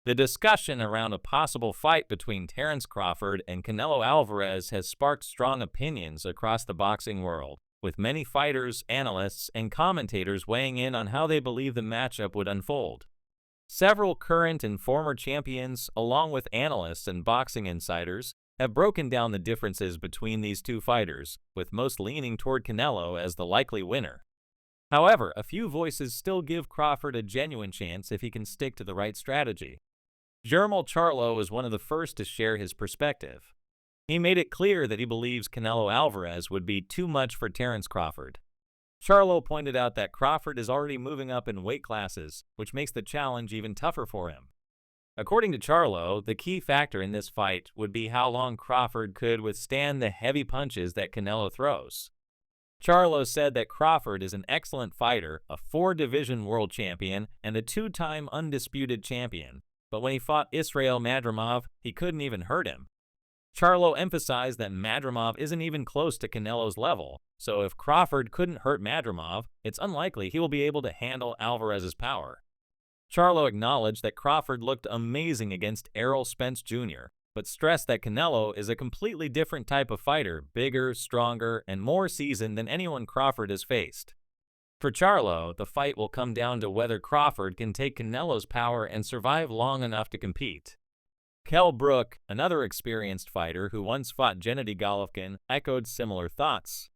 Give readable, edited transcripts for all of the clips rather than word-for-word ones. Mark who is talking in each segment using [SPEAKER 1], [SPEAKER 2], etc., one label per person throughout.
[SPEAKER 1] The discussion around a possible fight between Terence Crawford and Canelo Alvarez has sparked strong opinions across the boxing world, with many fighters, analysts, and commentators weighing in on how they believe the matchup would unfold. Several current and former champions, along with analysts and boxing insiders, have broken down the differences between these two fighters, with most leaning toward Canelo as the likely winner. However, a few voices still give Crawford a genuine chance if he can stick to the right strategy. Jermall Charlo was one of the first to share his perspective. He made it clear that he believes Canelo Alvarez would be too much for Terence Crawford. Charlo pointed out that Crawford is already moving up in weight classes, which makes the challenge even tougher for him. According to Charlo, the key factor in this fight would be how long Crawford could withstand the heavy punches that Canelo throws. Charlo said that Crawford is an excellent fighter, a 4-division world champion, and a 2-time undisputed champion, but when he fought Israil Madrimov, he couldn't even hurt him. Charlo emphasized that Madrimov isn't even close to Canelo's level, so if Crawford couldn't hurt Madrimov, it's unlikely he will be able to handle Alvarez's power. Charlo acknowledged that Crawford looked amazing against Errol Spence Jr., but stressed that Canelo is a completely different type of fighter, bigger, stronger, and more seasoned than anyone Crawford has faced. For Charlo, the fight will come down to whether Crawford can take Canelo's power and survive long enough to compete. Kell Brook, another experienced fighter who once fought Gennady Golovkin, echoed similar thoughts.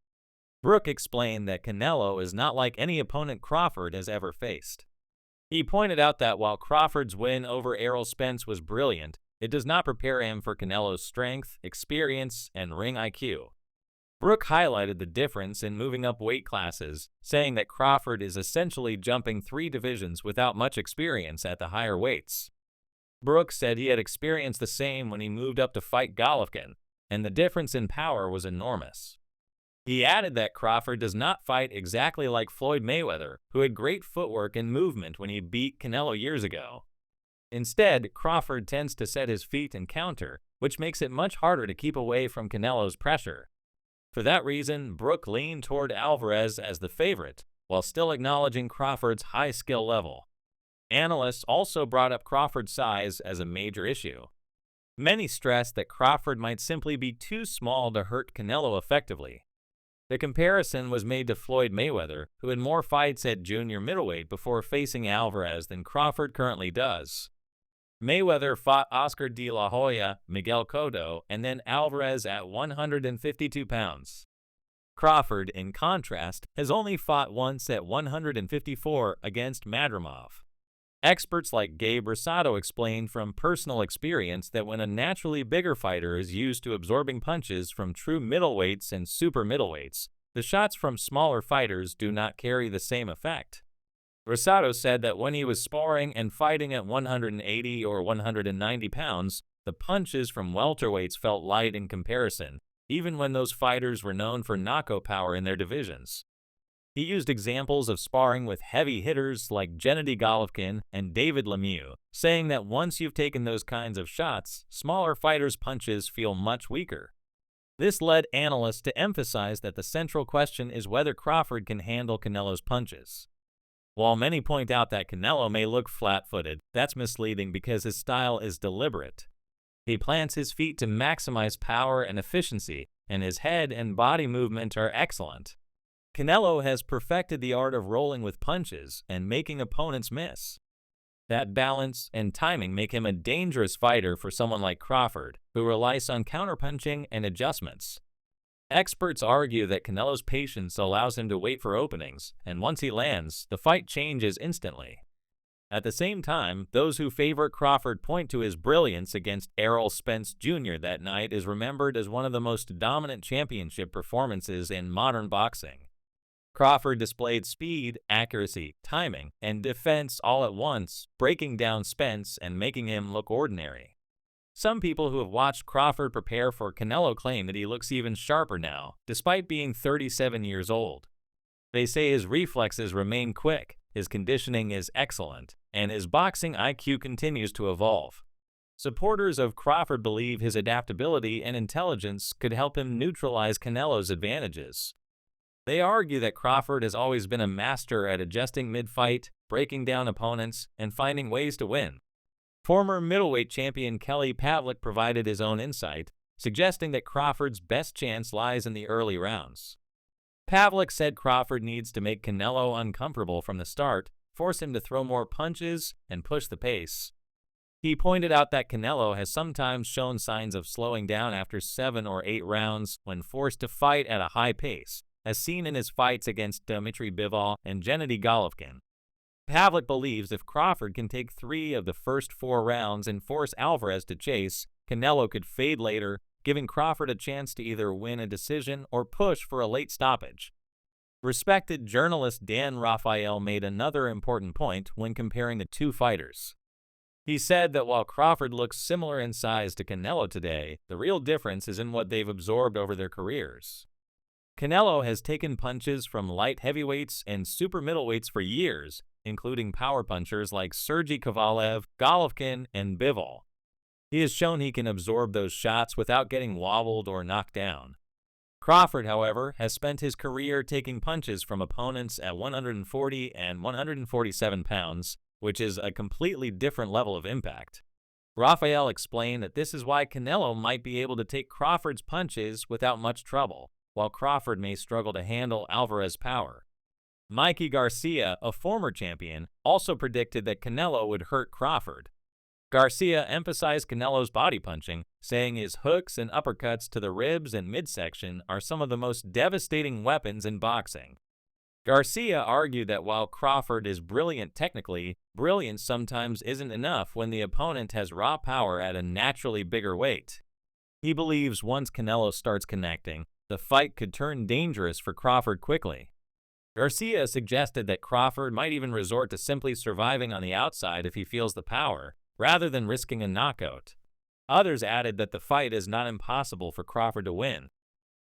[SPEAKER 1] Brook explained that Canelo is not like any opponent Crawford has ever faced. He pointed out that while Crawford's win over Errol Spence was brilliant, it does not prepare him for Canelo's strength, experience, and ring IQ. Brook highlighted the difference in moving up weight classes, saying that Crawford is essentially jumping 3 divisions without much experience at the higher weights. Brook said he had experienced the same when he moved up to fight Golovkin, and the difference in power was enormous. He added that Crawford does not fight exactly like Floyd Mayweather, who had great footwork and movement when he beat Canelo years ago. Instead, Crawford tends to set his feet and counter, which makes it much harder to keep away from Canelo's pressure. For that reason, Brook leaned toward Alvarez as the favorite, while still acknowledging Crawford's high skill level. Analysts also brought up Crawford's size as a major issue. Many stressed that Crawford might simply be too small to hurt Canelo effectively. The comparison was made to Floyd Mayweather, who had more fights at junior middleweight before facing Alvarez than Crawford currently does. Mayweather fought Oscar de la Hoya, Miguel Cotto, and then Alvarez at 152 pounds. Crawford, in contrast, has only fought once at 154 against Madrimov. Experts like Gabe Rosado explained from personal experience that when a naturally bigger fighter is used to absorbing punches from true middleweights and super middleweights, the shots from smaller fighters do not carry the same effect. Rosado said that when he was sparring and fighting at 180 or 190 pounds, the punches from welterweights felt light in comparison, even when those fighters were known for knockout power in their divisions. He used examples of sparring with heavy hitters like Gennady Golovkin and David Lemieux, saying that once you've taken those kinds of shots, smaller fighters' punches feel much weaker. This led analysts to emphasize that the central question is whether Crawford can handle Canelo's punches. While many point out that Canelo may look flat-footed, that's misleading because his style is deliberate. He plants his feet to maximize power and efficiency, and his head and body movement are excellent. Canelo has perfected the art of rolling with punches and making opponents miss. That balance and timing make him a dangerous fighter for someone like Crawford, who relies on counterpunching and adjustments. Experts argue that Canelo's patience allows him to wait for openings, and once he lands, the fight changes instantly. At the same time, those who favor Crawford point to his brilliance against Errol Spence Jr. that night is remembered as one of the most dominant championship performances in modern boxing. Crawford displayed speed, accuracy, timing, and defense all at once, breaking down Spence and making him look ordinary. Some people who have watched Crawford prepare for Canelo claim that he looks even sharper now, despite being 37 years old. They say his reflexes remain quick, his conditioning is excellent, and his boxing IQ continues to evolve. Supporters of Crawford believe his adaptability and intelligence could help him neutralize Canelo's advantages. They argue that Crawford has always been a master at adjusting mid-fight, breaking down opponents, and finding ways to win. Former middleweight champion Kelly Pavlik provided his own insight, suggesting that Crawford's best chance lies in the early rounds. Pavlik said Crawford needs to make Canelo uncomfortable from the start, force him to throw more punches, and push the pace. He pointed out that Canelo has sometimes shown signs of slowing down after 7 or 8 rounds when forced to fight at a high pace, as seen in his fights against Dmitry Bivol and Gennady Golovkin. Pavlik believes if Crawford can take 3 of the first 4 rounds and force Alvarez to chase, Canelo could fade later, giving Crawford a chance to either win a decision or push for a late stoppage. Respected journalist Rafael made another important point when comparing the two fighters. He said that while Crawford looks similar in size to Canelo today, the real difference is in what they've absorbed over their careers. Canelo has taken punches from light heavyweights and super middleweights for years, including power punchers like Sergey Kovalev, Golovkin, and Bivol. He has shown he can absorb those shots without getting wobbled or knocked down. Crawford, however, has spent his career taking punches from opponents at 140 and 147 pounds, which is a completely different level of impact. Rafael explained that this is why Canelo might be able to take Crawford's punches without much trouble, while Crawford may struggle to handle Alvarez's power. Mikey Garcia, a former champion, also predicted that Canelo would hurt Crawford. Garcia emphasized Canelo's body punching, saying his hooks and uppercuts to the ribs and midsection are some of the most devastating weapons in boxing. Garcia argued that while Crawford is brilliant technically, brilliance sometimes isn't enough when the opponent has raw power at a naturally bigger weight. He believes once Canelo starts connecting, the fight could turn dangerous for Crawford quickly. Garcia suggested that Crawford might even resort to simply surviving on the outside if he feels the power, rather than risking a knockout. Others added that the fight is not impossible for Crawford to win.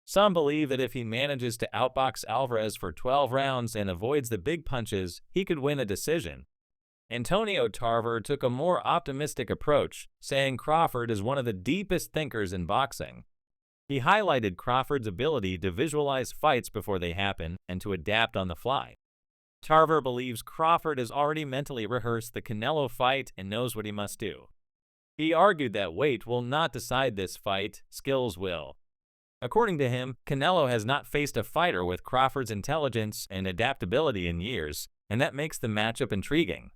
[SPEAKER 1] Some believe that if he manages to outbox Alvarez for 12 rounds and avoids the big punches, he could win a decision. Antonio Tarver took a more optimistic approach, saying Crawford is one of the deepest thinkers in boxing. He highlighted Crawford's ability to visualize fights before they happen and to adapt on the fly. Tarver believes Crawford has already mentally rehearsed the Canelo fight and knows what he must do. He argued that weight will not decide this fight, skills will. According to him, Canelo has not faced a fighter with Crawford's intelligence and adaptability in years, and that makes the matchup intriguing.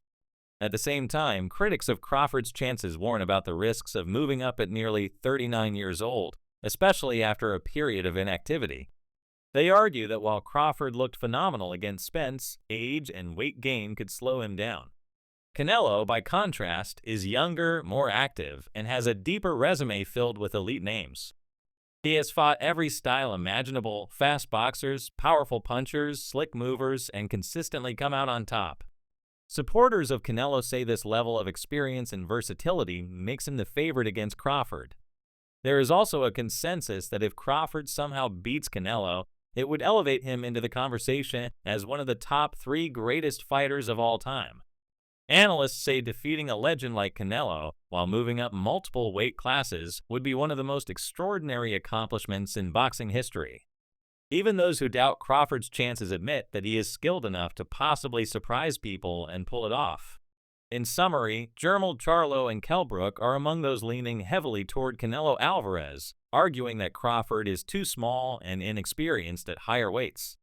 [SPEAKER 1] At the same time, critics of Crawford's chances warn about the risks of moving up at nearly 39 years old, especially after a period of inactivity. They argue that while Crawford looked phenomenal against Spence, age and weight gain could slow him down. Canelo, by contrast, is younger, more active, and has a deeper resume filled with elite names. He has fought every style imaginable: fast boxers, powerful punchers, slick movers, and consistently come out on top. Supporters of Canelo say this level of experience and versatility makes him the favorite against Crawford. There is also a consensus that if Crawford somehow beats Canelo, it would elevate him into the conversation as one of the top 3 greatest fighters of all time. Analysts say defeating a legend like Canelo, while moving up multiple weight classes, would be one of the most extraordinary accomplishments in boxing history. Even those who doubt Crawford's chances admit that he is skilled enough to possibly surprise people and pull it off. In summary, Jermall Charlo and Kell Brook are among those leaning heavily toward Canelo Alvarez, arguing that Crawford is too small and inexperienced at higher weights.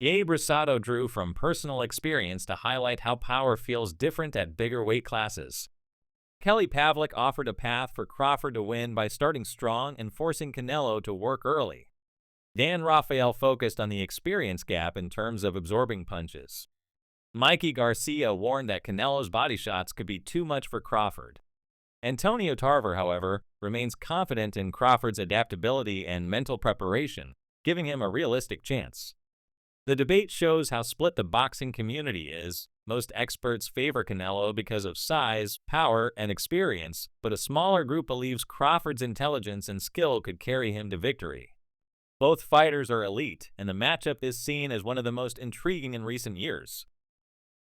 [SPEAKER 1] Gabe Rosado drew from personal experience to highlight how power feels different at bigger weight classes. Kelly Pavlik offered a path for Crawford to win by starting strong and forcing Canelo to work early. Rafael focused on the experience gap in terms of absorbing punches. Mikey Garcia warned that Canelo's body shots could be too much for Crawford. Antonio Tarver, however, remains confident in Crawford's adaptability and mental preparation, giving him a realistic chance. The debate shows how split the boxing community is. Most experts favor Canelo because of size, power, and experience, but a smaller group believes Crawford's intelligence and skill could carry him to victory. Both fighters are elite, and the matchup is seen as one of the most intriguing in recent years.